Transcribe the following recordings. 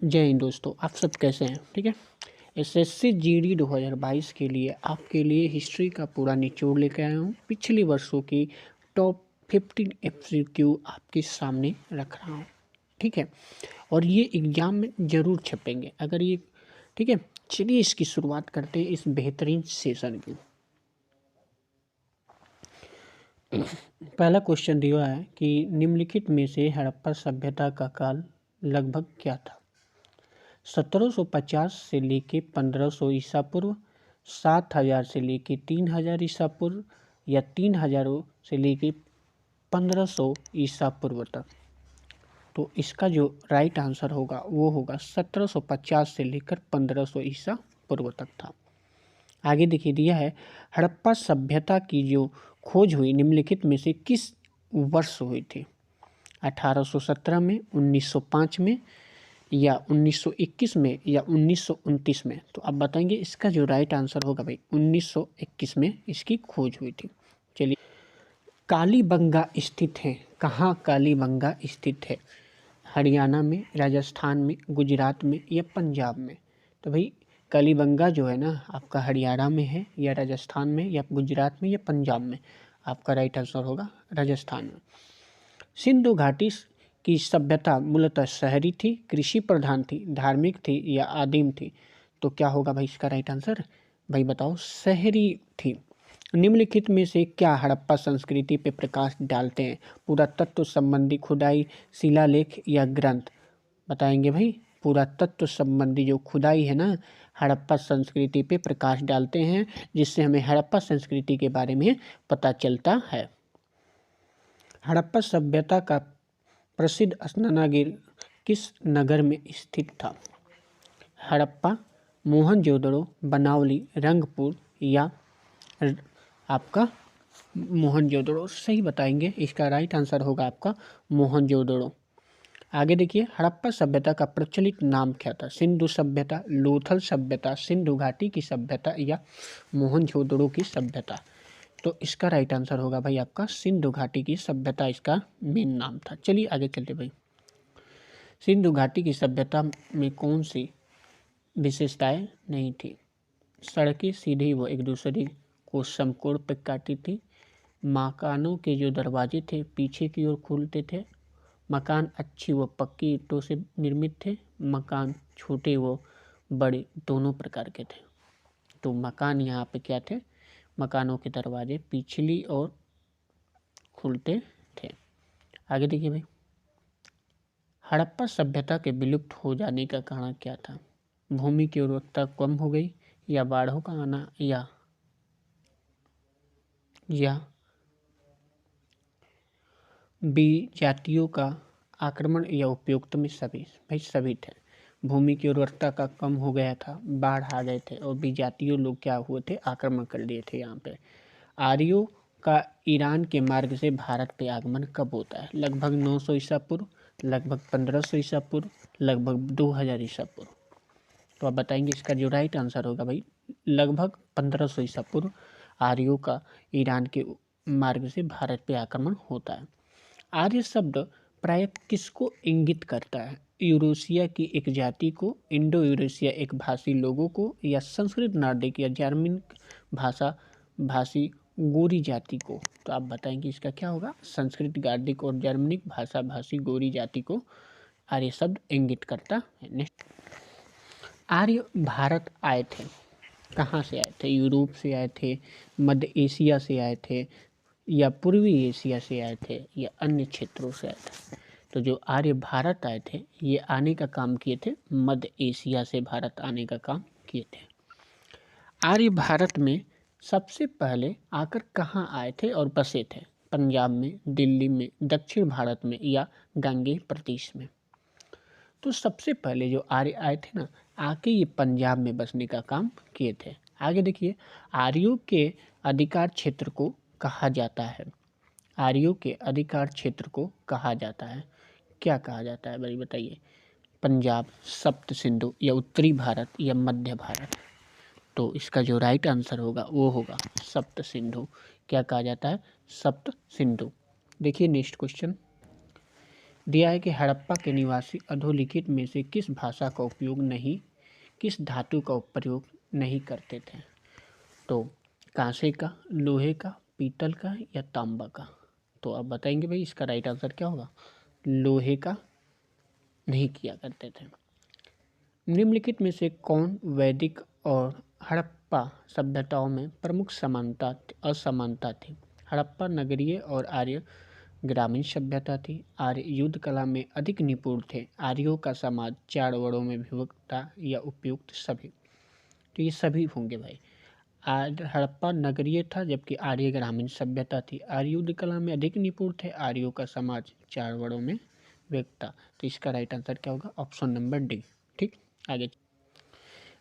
जय हिंद दोस्तों, आप सब कैसे हैं? ठीक है। एसएससी जीडी 2022 के लिए आपके लिए हिस्ट्री का पूरा निचोड़ लेकर आया हूँ। पिछले वर्षों की टॉप 15 एमसीक्यू आपके सामने रख रहा हूँ। ठीक है, और ये एग्जाम में ज़रूर छपेंगे अगर ये, ठीक है। चलिए इसकी शुरुआत करते हैं इस बेहतरीन सेशन की। पहला क्वेश्चन दिया है कि निम्नलिखित में से हड़प्पा सभ्यता का काल लगभग क्या था? 1750 से लेके 1500 ईसा पूर्व, 7000 से लेके 3000 ईसा पूर्व, या 3000 से लेके 1500 ईसा पूर्व तक। तो इसका जो राइट आंसर होगा वो होगा 1750 से लेकर 1500 ईसा पूर्व तक था। आगे देखिए दिया है, हड़प्पा सभ्यता की जो खोज हुई निम्नलिखित में से किस वर्ष हुई थी? 1817 में, 1905 में, या 1921 में, या 1929 में? तो आप बताएंगे इसका जो राइट आंसर होगा भाई 1921 में इसकी खोज हुई थी। चलिए, कालीबंगा स्थित है कहाँ? कालीबंगा स्थित है हरियाणा में, राजस्थान में, गुजरात में, या पंजाब में? तो भाई कालीबंगा जो है ना आपका हरियाणा में है, या राजस्थान में, या गुजरात में, या पंजाब में? आपका राइट आंसर होगा राजस्थान में। सिंधु घाटी की सभ्यता मूलतः शहरी थी, कृषि प्रधान थी, धार्मिक थी, या आदिम थी? तो क्या होगा भाई इसका राइट आंसर? भाई बताओ, शहरी थी। निम्नलिखित में से क्या हड़प्पा संस्कृति पे प्रकाश डालते हैं? पुरातत्व संबंधी खुदाई, शिलालेख, या ग्रंथ? बताएंगे भाई। पुरातत्व संबंधी जो खुदाई है ना, हड़प्पा संस्कृति पे प्रकाश डालते हैं, जिससे हमें हड़प्पा संस्कृति के बारे में पता चलता है। हड़प्पा सभ्यता का प्रसिद्ध स्नानागार किस नगर में स्थित था? हड़प्पा, मोहनजोदड़ो, बनावली, रंगपुर, या आपका मोहनजोदड़ो? सही बताएंगे, इसका राइट आंसर होगा आपका मोहनजोदड़ो। आगे देखिए, हड़प्पा सभ्यता का प्रचलित नाम क्या था? सिंधु सभ्यता, लोथल सभ्यता, सिंधु घाटी की सभ्यता, या मोहनजोदड़ो की सभ्यता? तो इसका राइट आंसर होगा भाई आपका सिंधु घाटी की सभ्यता इसका मेन नाम था। चलिए आगे चलते भाई। सिंधु घाटी की सभ्यता में कौन सी विशेषताएं नहीं थी? सड़कें सीधी व एक दूसरे को समकोण पर काटी थी, मकानों के जो दरवाजे थे पीछे की ओर खुलते थे, मकान अच्छी व पक्की ईंटों से निर्मित थे, मकान छोटे व बड़े दोनों प्रकार के थे? तो मकान यहाँ पे क्या थे? मकानों के दरवाजे पिछली ओर खुलते थे। आगे देखिए भाई, हड़प्पा सभ्यता के विलुप्त हो जाने का कारण क्या था? भूमि की उर्वरता कम हो गई, या बाढ़ों का आना, या बी जातियों का आक्रमण, या उपयुक्त में सभी? भाई सभी थे। भूमि की उर्वरता का कम हो गया था, बाढ़ आ गए थे, और विजातीय लोग क्या हुए थे? आक्रमण कर लिए थे यहाँ पे। आर्यों का ईरान के मार्ग से भारत पे आगमन कब होता है? लगभग 900 ईसा पूर्व, लगभग 1500 ईसा पूर्व, लगभग 2000 ईसा पूर्व? तो आप बताएंगे इसका जो राइट आंसर होगा भाई लगभग 1500 ईसा पूर्व आर्यों का ईरान के मार्ग से भारत पे आक्रमण होता है। आर्य शब्द प्राय किसको इंगित करता है? यूरोशिया की एक जाति को, इंडो यूरेशिया एक भाषी लोगों को, या संस्कृत नार्डिक या जर्मनिक भाषा भाषी गोरी जाति को? तो आप बताएंगे इसका क्या होगा? संस्कृत, गार्डिक और जर्मनिक भाषा भाषी गोरी जाति को आर्य शब्द इंगित करता है। नेक्स्ट, आर्य भारत आए थे, कहाँ से आए थे? यूरोप से आए थे, मध्य एशिया से आए थे, या पूर्वी एशिया से आए थे, या अन्य क्षेत्रों से आए थे? तो जो आर्य भारत आए थे ये आने का काम किए थे मध्य एशिया से भारत आने का काम किए थे। आर्य भारत में सबसे पहले आकर कहाँ आए थे और बसे थे? पंजाब में, दिल्ली में, दक्षिण भारत में, या गांगेय प्रदेश में? तो सबसे पहले जो आर्य आए थे ना, आके ये पंजाब में बसने का काम किए थे। आगे देखिए, आर्यों के अधिकार क्षेत्र को कहा जाता है? आर्यों के अधिकार क्षेत्र को कहा जाता है, क्या कहा जाता है भाई बताइए? पंजाब, सप्त सिंधु, या उत्तरी भारत, या मध्य भारत? तो इसका जो राइट आंसर होगा वो होगा सप्त सिंधु। क्या कहा जाता है? सप्त सिंधु। देखिए नेक्स्ट क्वेश्चन, दिया है कि हड़प्पा के निवासी अधोलिखित में से किस भाषा का उपयोग नहीं, किस धातु का प्रयोग नहीं करते थे। तो कांसे का, लोहे का, पीतल का या तांबा का। तो आप बताएंगे भाई इसका राइट आंसर क्या होगा। लोहे का नहीं किया करते थे। निम्नलिखित में से कौन वैदिक और हड़प्पा सभ्यताओं में प्रमुख समानता असमानता थी। हड़प्पा नगरीय और आर्य ग्रामीण सभ्यता थी। आर्य युद्ध कला में अधिक निपुण थे। आर्यों का समाज 4 वर्णों में विभक्त था या उपयुक्त सभी। तो ये सभी होंगे भाई। हड़प्पा नगरीय था जबकि आर्य ग्रामीण सभ्यता थी। आर्य युद्ध कला में अधिक निपुण थे। आर्यों का समाज 4 वर्णों में विभक्त था। तो इसका राइट आंसर क्या होगा, ऑप्शन नंबर डी। ठीक, आगे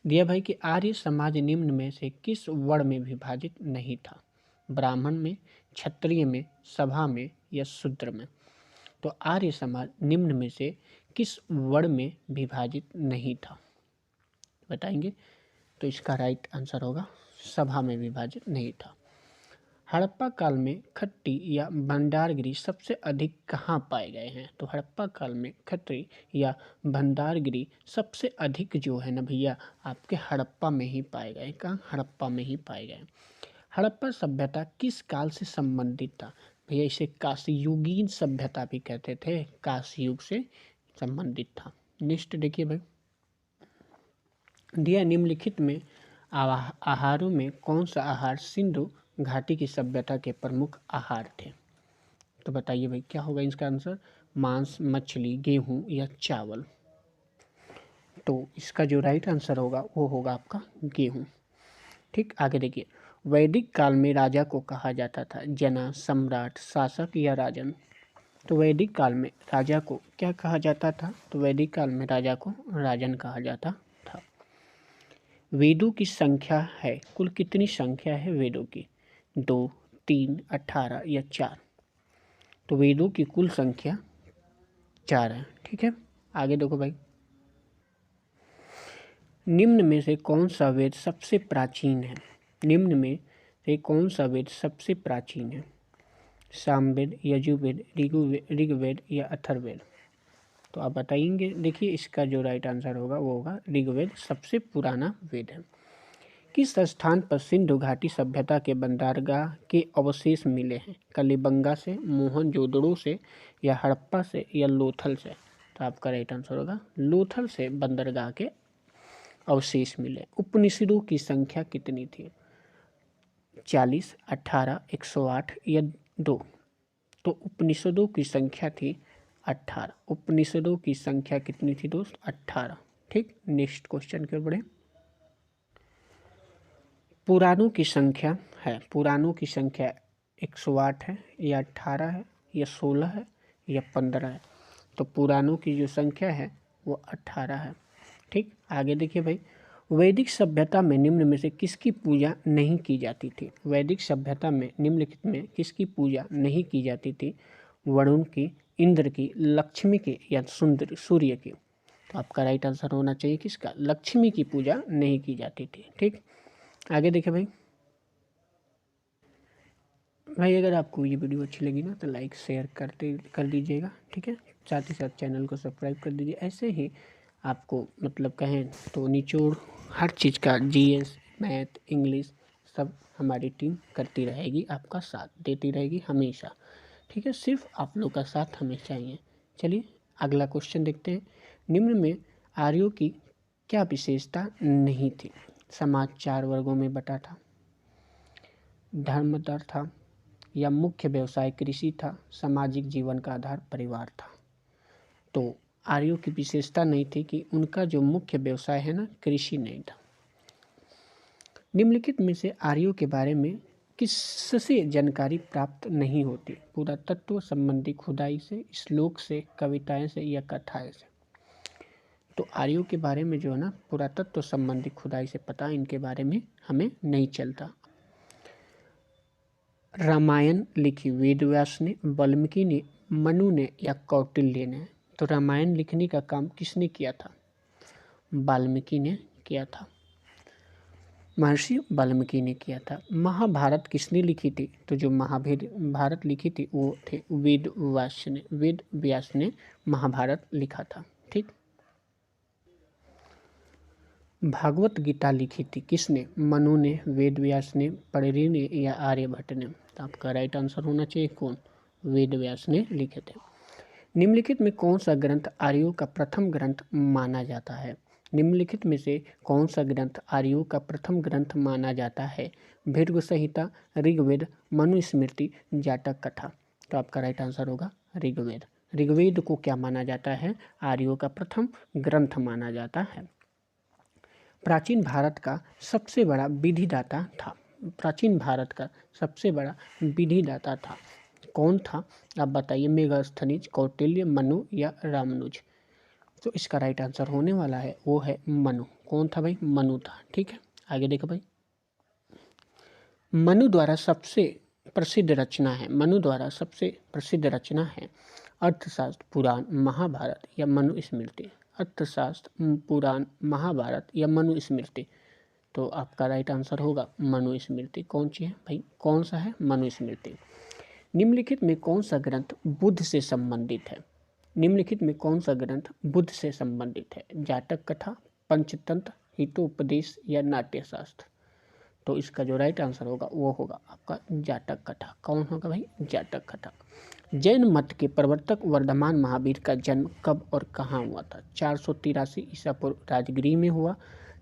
दिया भाई कि आर्य समाज निम्न में से किस वर्ण में विभाजित नहीं था। ब्राह्मण में, क्षत्रिय में, सभा में या शूद्र में। तो आर्य समाज निम्न में से किस वर्ण में विभाजित नहीं था, बताएंगे। तो इसका राइट आंसर होगा सभा में विभाजित नहीं था। हड़प्पा काल में खट्टी या भंडारगिरी सबसे अधिक कहाँ पाए गए हैं। तो हड़प्पा काल में खट्टी या भंडारगिरी सबसे अधिक जो है ना भैया आपके हड़प्पा में ही पाए गए। कहाँ, हड़प्पा में ही पाए गए। हड़प्पा सभ्यता किस काल से संबंधित था। भैया इसे कांस्ययुगीन सभ्यता भी कहते थे, कांस्य युग से संबंधित था। नेक्स्ट देखिए भाई, दिया निम्नलिखित में आहारों में कौन सा आहार सिंधु घाटी की सभ्यता के प्रमुख आहार थे। तो बताइए भाई क्या होगा इसका आंसर, मांस, मछली, गेहूं या चावल। तो इसका जो राइट आंसर होगा वो होगा आपका गेहूं। ठीक, आगे देखिए, वैदिक काल में राजा को कहा जाता था जना, सम्राट, शासक या राजन। तो वैदिक काल में राजा को क्या कहा जाता था। तो वैदिक काल में राजा को राजन कहा जाता था। वेदों की संख्या है, कुल कितनी संख्या है वेदों की, 2, 3, 18 या 4। तो वेदों की कुल संख्या 4 है। ठीक है, आगे देखो भाई, निम्न में से कौन सा वेद सबसे प्राचीन है। निम्न में से कौन सा वेद सबसे प्राचीन है। सामवेद, यजुर्वेद, ऋग्वेद या अथर्ववेद। तो आप बताएंगे। देखिए इसका जो राइट आंसर होगा वो होगा ऋग्वेद सबसे पुराना वेद है। किस स्थान पर सिंधु घाटी सभ्यता के बंदरगाह के अवशेष मिले हैं। कलिबंगा से, मोहनजोदड़ो से या हड़प्पा से या लोथल से। तो आपका राइट आंसर होगा लोथल से बंदरगाह के अवशेष मिले। उपनिषदों की संख्या कितनी थी, 40, 18, 108 या 2। तो उपनिषदों की संख्या थी 18। उपनिषदों की संख्या कितनी थी दोस्त, 18। ठीक, नेक्स्ट क्वेश्चन के बढ़े। पुराणों की संख्या है, पुराणों की संख्या 108 है या 18 है या 16 है या 15 है। तो पुराणों की जो संख्या है वो 18 है। ठीक, आगे देखिए भाई, वैदिक सभ्यता में निम्न में से किसकी पूजा नहीं की जाती थी। वैदिक सभ्यता में निम्नलिखित में किसकी पूजा नहीं की जाती थी। वरुण की, इंद्र की, लक्ष्मी की या सूर्य की। तो आपका राइट आंसर होना चाहिए किसका, लक्ष्मी की पूजा नहीं की जाती थी। ठीक, आगे देखिए भाई अगर आपको ये वीडियो अच्छी लगी ना तो लाइक शेयर कर दीजिएगा। ठीक है, साथ ही साथ चैनल को सब्सक्राइब कर दीजिए। ऐसे ही आपको मतलब कहें तो निचोड़ हर चीज़ का जीएस, मैथ, इंग्लिश सब हमारी टीम करती रहेगी, आपका साथ देती रहेगी हमेशा। ठीक है, सिर्फ आप लोग का साथ हमें चाहिए। चलिए अगला क्वेश्चन देखते हैं। निम्न में आर्यों की क्या विशेषता नहीं थी। समाज 4 वर्गों में बटा था, धर्मदर था या मुख्य व्यवसाय कृषि था, सामाजिक जीवन का आधार परिवार था। तो आर्यों की विशेषता नहीं थी कि उनका जो मुख्य व्यवसाय है ना कृषि नहीं था। निम्नलिखित में से आर्यों के बारे में किससे जानकारी प्राप्त नहीं होती। पुरातत्व संबंधी खुदाई से, श्लोक से, कविताएं से या कथाएं से। तो आर्यों के बारे में जो है ना पुरातत्व संबंधी खुदाई से पता, इनके बारे में हमें नहीं चलता। रामायण लिखी वेद व्यास ने, वाल्मीकि ने, मनु ने या कौटिल्य ने। तो रामायण लिखने का काम किसने किया था, वाल्मीकि ने किया था। महर्षि वाल्मीकि ने किया था। महाभारत किसने लिखी थी? तो जो महाभारत लिखी थी वो थे वेद व्यास ने महाभारत लिखा था। ठीक। भागवत गीता लिखी थी किसने? मनु ने, वेद व्यास ने, पढ़री ने या आर्यभट्ट ने? तो आपका राइट आंसर होना चाहिए कौन? वेद व्यास ने लिखे थे। निम्नलिखित में कौन सा ग्रंथ आर्यों का प्रथम ग्रंथ माना जाता है? निम्नलिखित में से कौन सा ग्रंथ आर्यों का प्रथम ग्रंथ माना जाता है? भृगु संहिता, ऋग्वेद, मनुस्मृति, जातक कथा? तो आपका राइट आंसर होगा ऋग्वेद। ऋग्वेद को क्या माना जाता है? आर्यों का प्रथम ग्रंथ माना जाता है। प्राचीन भारत का सबसे बड़ा विधिदाता था। प्राचीन भारत का सबसे बड़ा विधिदाता था कौन था? आप बताइए। मेगास्थनीज, कौटिल्य, मनु या रामानुज? तो इसका राइट आंसर होने वाला है वो है मनु। कौन था भाई? मनु था। ठीक है, आगे देखो भाई। मनु द्वारा सबसे प्रसिद्ध रचना है अर्थशास्त्र, पुराण, महाभारत या मनुस्मृति? अर्थशास्त्र, पुराण, महाभारत या मनुस्मृति? तो आपका राइट आंसर होगा मनुस्मृति। कौन सी है भाई? कौन सा है? मनुस्मृति। निम्नलिखित में कौन सा ग्रंथ बुद्ध से संबंधित है? निम्नलिखित में कौन सा ग्रंथ बुद्ध से संबंधित है? जातक कथा, पंचतंत्र, हितोपदेश या नाट्यशास्त्र? तो इसका जो राइट आंसर होगा वो होगा आपका जातक कथा। कौन होगा भाई? जातक कथा। जैन मत के प्रवर्तक वर्धमान महावीर का जन्म कब और कहाँ हुआ था? 483 ईसा पूर्व राजगृह में हुआ,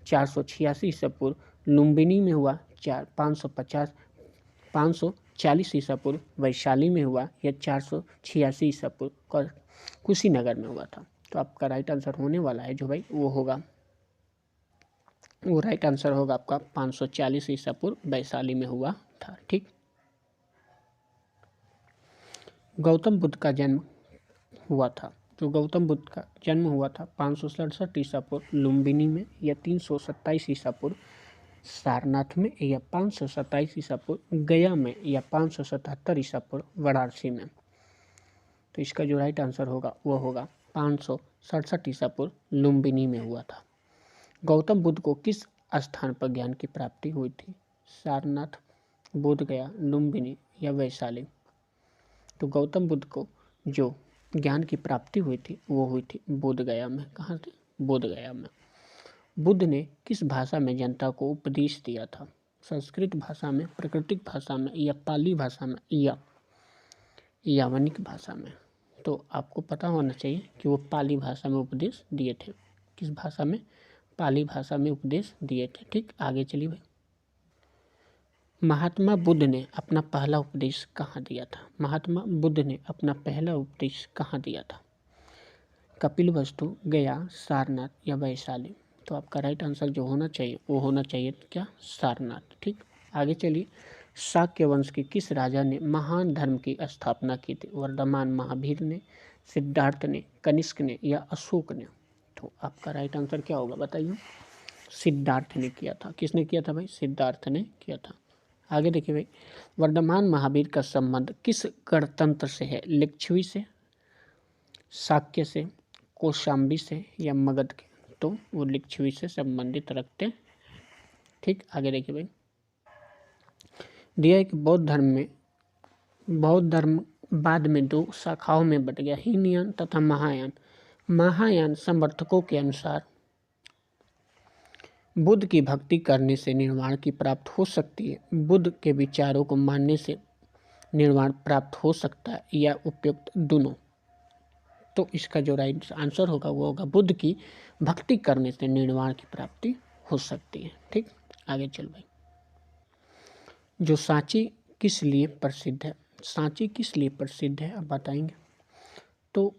486 ईसा पूर्व लुम्बिनी में हुआ, 540 ईसा पूर्व वैशाली में हुआ या 486 ईसा पूर्व कुशीनगर में हुआ था? तो आपका राइट आंसर होने वाला है जो भाई वो राइट आंसर होगा आपका 540 ईसा पूर्व वैशाली में हुआ था। ठीक। गौतम बुद्ध का जन्म हुआ था। तो गौतम बुद्ध का जन्म हुआ था 567 ईसा पूर्व लुम्बिनी में या 327 ईसा पूर्व सारनाथ में या 527 ईसा पूर्व गया में या 577 ईसा पूर्व वाराणसी में? तो इसका जो राइट आंसर होगा वो होगा 567 ईसा पूर्व लुम्बिनी में हुआ था। गौतम बुद्ध को किस स्थान पर ज्ञान की प्राप्ति हुई थी? सारनाथ, बोधगया, लुम्बिनी या वैशाली? तो गौतम बुद्ध को जो ज्ञान की प्राप्ति हुई थी वो हुई थी बोधगया में। कहाँ थे? बोधगया में। बुद्ध ने किस भाषा में जनता को उपदेश दिया था? संस्कृत भाषा में, प्राकृतिक भाषा में या पाली भाषा में या यावनिक भाषा में? तो आपको पता होना चाहिए कि वो पाली भाषा में उपदेश दिए थे। किस भाषा में? पाली भाषा में उपदेश दिए थे। ठीक, आगे चलिए भाई। महात्मा बुद्ध ने अपना पहला उपदेश कहाँ दिया था? महात्मा बुद्ध ने अपना पहला उपदेश कहाँ दिया था? कपिलवस्तु, गया, सारनाथ या वैशाली? तो आपका राइट आंसर जो होना चाहिए वो होना चाहिए क्या? सारनाथ। ठीक, आगे चलिए। शाक्य वंश के किस राजा ने महान धर्म की स्थापना की थी? वर्धमान महावीर ने, सिद्धार्थ ने, कनिष्क ने या अशोक ने? तो आपका राइट आंसर क्या होगा बताइए? सिद्धार्थ ने किया था। किसने किया था भाई? सिद्धार्थ ने किया था। आगे देखिए भाई। वर्धमान महावीर का संबंध किस गणतंत्र से है? लिच्छवी से, शाक्य से, कौशाम्बी से या मगध के? तो वो लिच्छवी से संबंधित रखते। ठीक, आगे देखिए भाई। दिया कि बौद्ध धर्म बाद में दो शाखाओं में बट गया, हीनयान तथा महायान। महायान समर्थकों के अनुसार बुद्ध की भक्ति करने से निर्वाण की प्राप्त हो सकती है, बुद्ध के विचारों को मानने से निर्वाण प्राप्त हो सकता है या उपयुक्त दोनों? तो इसका जो राइट आंसर होगा वो होगा बुद्ध की भक्ति करने से निर्वाण की प्राप्ति हो सकती है। ठीक, आगे चल भाई। जो सांची किस लिए प्रसिद्ध है? सांची किस लिए प्रसिद्ध है आप बताएंगे? तो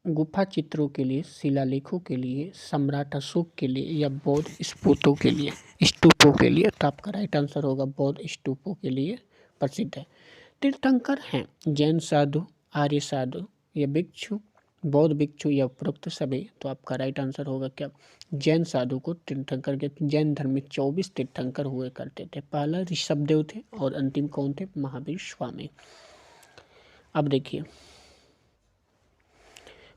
गुफा चित्रों के लिए, शिलालेखों के लिए, सम्राट अशोक के लिए या बौद्ध स्तूपों के लिए? तो आपका राइट आंसर होगा बौद्ध स्तूपों के लिए प्रसिद्ध है। तीर्थंकर हैं जैन साधु, आर्य साधु या भिक्षु, बौद्ध भिक्षु या उपरोक्त सभी? तो आपका राइट आंसर होगा क्या? जैन साधु को तीर्थंकर के। जैन धर्म में 24 तीर्थंकर हुए करते थे। पहला ऋषभदेव थे और अंतिम कौन थे? महावीर स्वामी। अब देखिए,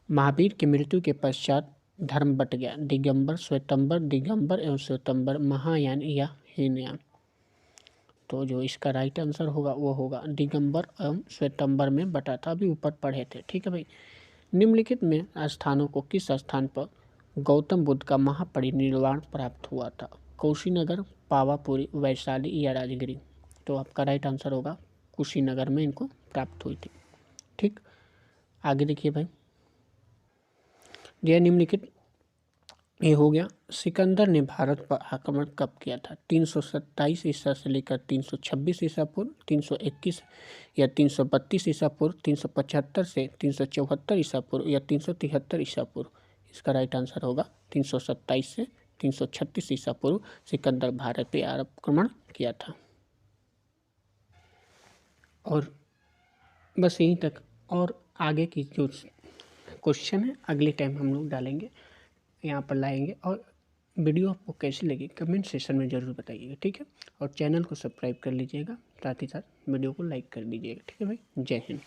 महावीर की मृत्यु के पश्चात धर्म बट गया, दिगंबर, श्वेतंबर, दिगंबर एवं श्वेतंबर, महायान या हीनयान। तो जो इसका राइट आंसर होगा वो होगा दिगंबर एवं श्वेतंबर में बटा था, अभी ऊपर पढ़े थे। ठीक है भाई। निम्नलिखित में स्थानों को किस स्थान पर गौतम बुद्ध का महापरिनिर्वाण प्राप्त हुआ था? कुशीनगर, पावापुरी, वैशाली या राजगिरी। तो आपका राइट आंसर होगा कुशीनगर में इनको प्राप्त हुई थी। ठीक, आगे देखिए भाई। यह निम्नलिखित ये हो गया। सिकंदर ने भारत पर आक्रमण कब किया था? 327 ईसा से लेकर 326 ईसा पूर्व, 321 या 332 ईसा पूर्व, 375 से 374 ईसा पूर्व या 373 ईसा पूर्व। इसका राइट आंसर होगा 327 से 336 ईसा पूर्व सिकंदर भारत पे आक्रमण किया था। और बस यहीं तक, और आगे की जो क्वेश्चन है अगले टाइम हम लोग डालेंगे, यहाँ पर लाएंगे। और वीडियो आपको कैसी लगी कमेंट सेक्शन में ज़रूर बताइएगा। ठीक है, और चैनल को सब्सक्राइब कर लीजिएगा, साथ ही साथ वीडियो को लाइक कर दीजिएगा। ठीक है भाई, जय हिंद।